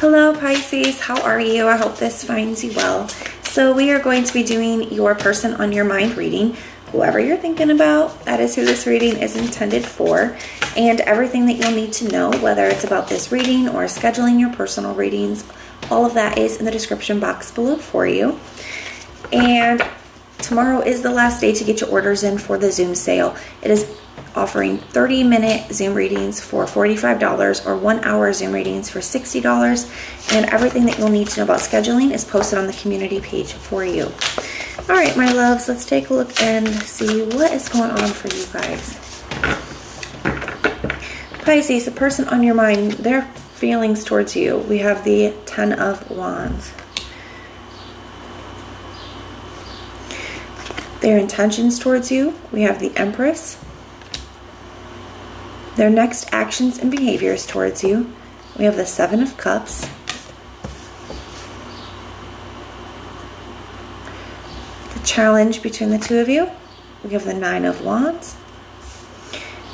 Hello Pisces, how are you? I hope this finds you well. So we are going to be doing your person on your mind reading. Whoever you're thinking about, that is who this reading is intended for. And everything that you'll need to know, whether it's about this reading or scheduling your personal readings, all of that is in the description box below for you. And tomorrow is the last day to get your orders in for the Zoom sale. It is offering 30-minute Zoom readings for $45 or 1-hour Zoom readings for $60. And everything that you'll need to know about scheduling is posted on the community page for you. All right, my loves, let's take a look and see what is going on for you guys. Pisces, the person on your mind, their feelings towards you. We have the 10 of Wands. Their intentions towards you. We have the Empress. Their next actions and behaviors towards you. We have the 7 of Cups. The challenge between the two of you. We have the 9 of Wands.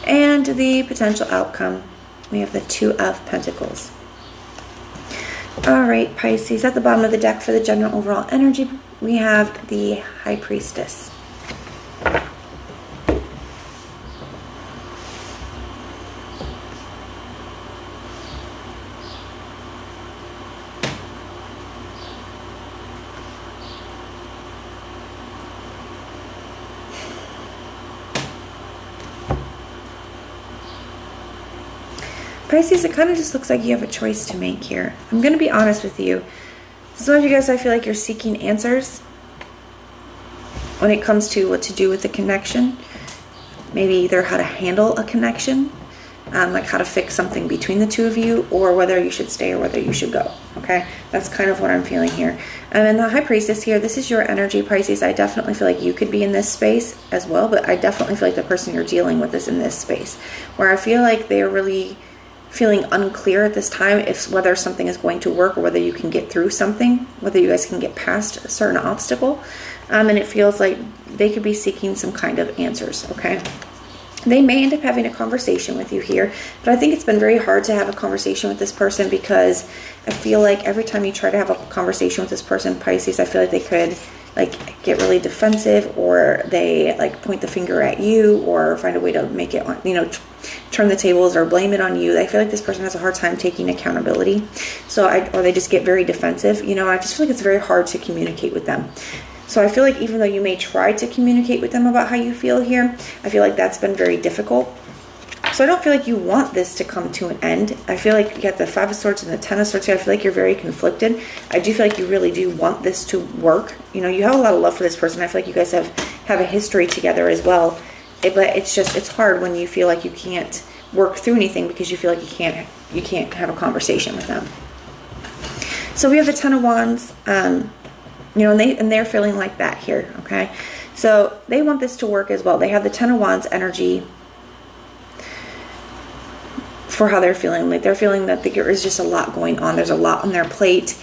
And the potential outcome. We have the 2 of Pentacles. All right, Pisces, at the bottom of the deck for the general overall energy, we have the High Priestess. Pisces, it kind of just looks like you have a choice to make here. I'm going to be honest with you. Some of you guys, I feel like you're seeking answers when it comes to what to do with the connection. Maybe either how to handle a connection, like how to fix something between the two of you, or whether you should stay or whether you should go. Okay, that's kind of what I'm feeling here. And then the High Priestess here, this is your energy, Pisces. I definitely feel like you could be in this space as well, but I definitely feel like the person you're dealing with is in this space, where I feel like they're really feeling unclear at this time if whether something is going to work or whether you can get through something, whether you guys can get past a certain obstacle. And it feels like they could be seeking some kind of answers, okay? They may end up having a conversation with you here, but I think it's been very hard to have a conversation with this person because I feel like every time you try to have a conversation with this person, Pisces, I feel like they could like get really defensive, or they like point the finger at you, or find a way to make it, you know, turn the tables or blame it on you. I feel like this person has a hard time taking accountability, or they just get very defensive. You know, I just feel like it's very hard to communicate with them. So I feel like even though you may try to communicate with them about how you feel here, I feel like that's been very difficult. So I don't feel like you want this to come to an end. I feel like you got the 5 of Swords and the 10 of Swords here. I feel like you're very conflicted. I do feel like you really do want this to work. You know, you have a lot of love for this person. I feel like you guys have a history together as well. But it's hard when you feel like you can't work through anything because you feel like you can't have a conversation with them. So we have the 10 of Wands, you know, and they're feeling like that here, okay? So they want this to work as well. They have the 10 of Wands energy for how they're feeling. Like they're feeling that there is just a lot going on. There's a lot on their plate.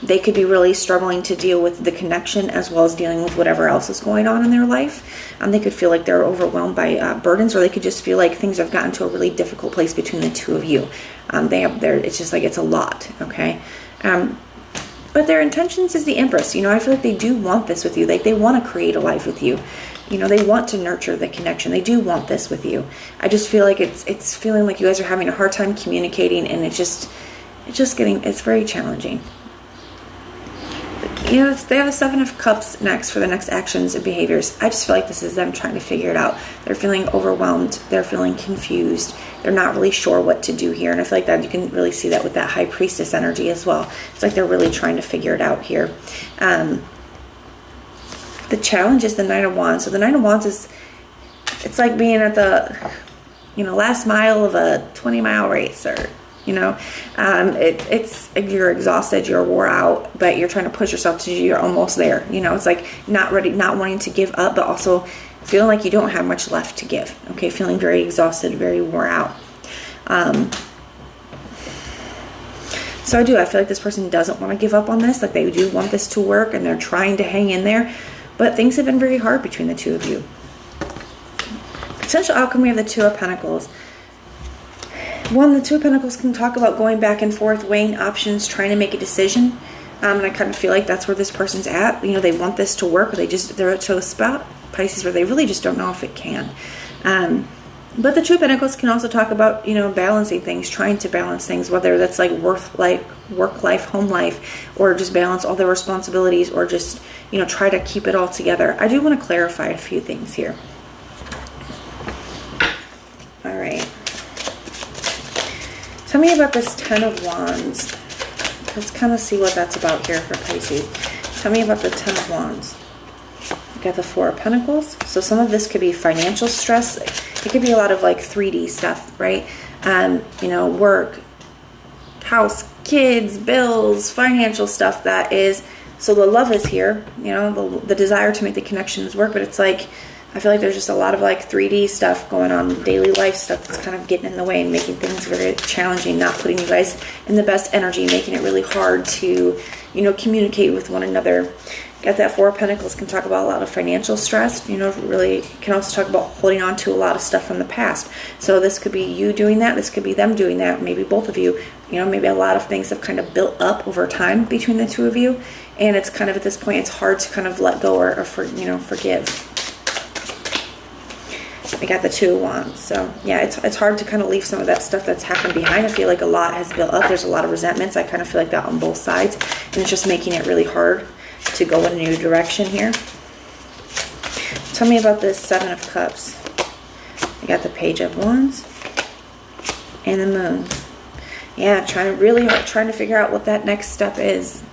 They could be really struggling to deal with the connection as well as dealing with whatever else is going on in their life. They could feel like they're overwhelmed by burdens, or they could just feel like things have gotten to a really difficult place between the two of you. It's just like it's a lot, okay? But their intentions is the Empress. You know, I feel like they do want this with you. Like they want to create a life with you. You know, they want to nurture the connection. They do want this with you. I just feel like it's feeling like you guys are having a hard time communicating, and it's very challenging. You know, they have the 7 of Cups next for the next actions and behaviors. I just feel like this is them trying to figure it out. They're feeling overwhelmed. They're feeling confused. They're not really sure what to do here. And I feel like that you can really see that with that High Priestess energy as well. It's like they're really trying to figure it out here. The challenge is the 9 of Wands. So the 9 of Wands it's like being at the, you know, last mile of a 20-mile race, or, you know, you're exhausted, you're wore out, but you're trying to push yourself to you're almost there. You know, it's like not ready, not wanting to give up, but also feeling like you don't have much left to give. Okay, feeling very exhausted, very wore out. So I feel like this person doesn't want to give up on this. Like they do want this to work, and they're trying to hang in there, but things have been very hard between the two of you. Potential outcome, we have the 2 of Pentacles. The Two of Pentacles can talk about going back and forth, weighing options, trying to make a decision. And I kind of feel like that's where this person's at. You know, they want this to work, but they're at a spot, Pisces, where they really just don't know if it can. But the Two of Pentacles can also talk about, you know, balancing things, trying to balance things, whether that's like work life, home life, or just balance all their responsibilities, or just, you know, try to keep it all together. I do want to clarify a few things here. All right. Tell me about this Ten of Wands. Let's kind of see what that's about here for Pisces. Tell me about the Ten of Wands. You got the Four of Pentacles. So some of this could be financial stress. It could be a lot of like 3D stuff, right? You know, work, house, kids, bills, financial stuff that is. So the love is here, you know, the desire to make the connections work, but it's like, I feel like there's just a lot of like 3D stuff going on, daily life stuff that's kind of getting in the way and making things very challenging, not putting you guys in the best energy, making it really hard to, you know, communicate with one another. Got that Four of Pentacles, can talk about a lot of financial stress, you know, really can also talk about holding on to a lot of stuff from the past. So this could be you doing that, this could be them doing that, maybe both of you. You know, maybe a lot of things have kind of built up over time between the two of you, and it's kind of at this point, it's hard to kind of let go or forgive. We got the Two of Wands. So yeah, it's hard to kind of leave some of that stuff that's happened behind. I feel like a lot has built up. There's a lot of resentments. I kind of feel like that on both sides, and it's just making it really hard to go in a new direction here. Tell me about this Seven of Cups. We got the Page of Wands and the Moon. Yeah, trying to figure out what that next step is.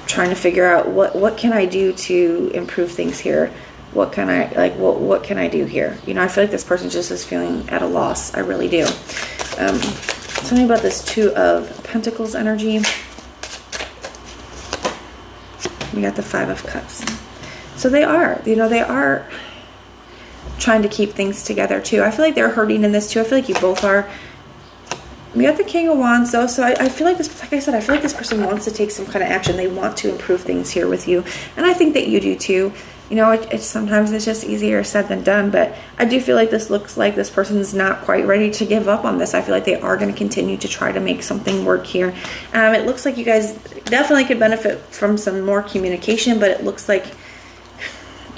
Trying to figure out what can I do to improve things here. What can I do here? You know, I feel like this person just is feeling at a loss. I really do. Tell me about this Two of Pentacles energy. We got the Five of Cups. So they are trying to keep things together too. I feel like they're hurting in this too. I feel like you both are. We got the King of Wands though, so I feel like this, like I said, I feel like this person wants to take some kind of action. They want to improve things here with you, and I think that you do too. You know, sometimes it's just easier said than done, but I do feel like this looks like this person's not quite ready to give up on this. I feel like they are going to continue to try to make something work here. It looks like you guys definitely could benefit from some more communication, but it looks like,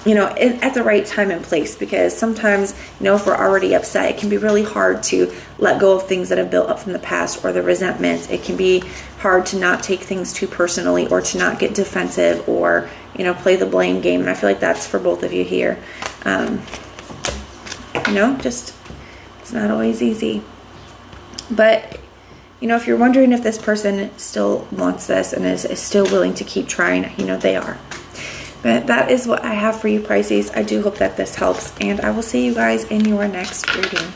you know, at the right time and place, because sometimes, you know, if we're already upset, it can be really hard to let go of things that have built up from the past, or the resentments. It can be hard to not take things too personally, or to not get defensive, or, you know, play the blame game. And I feel like that's for both of you here. You know, just, it's not always easy. But, you know, if you're wondering if this person still wants this and is still willing to keep trying, you know, they are. But that is what I have for you, Pisces. I do hope that this helps, and I will see you guys in your next reading.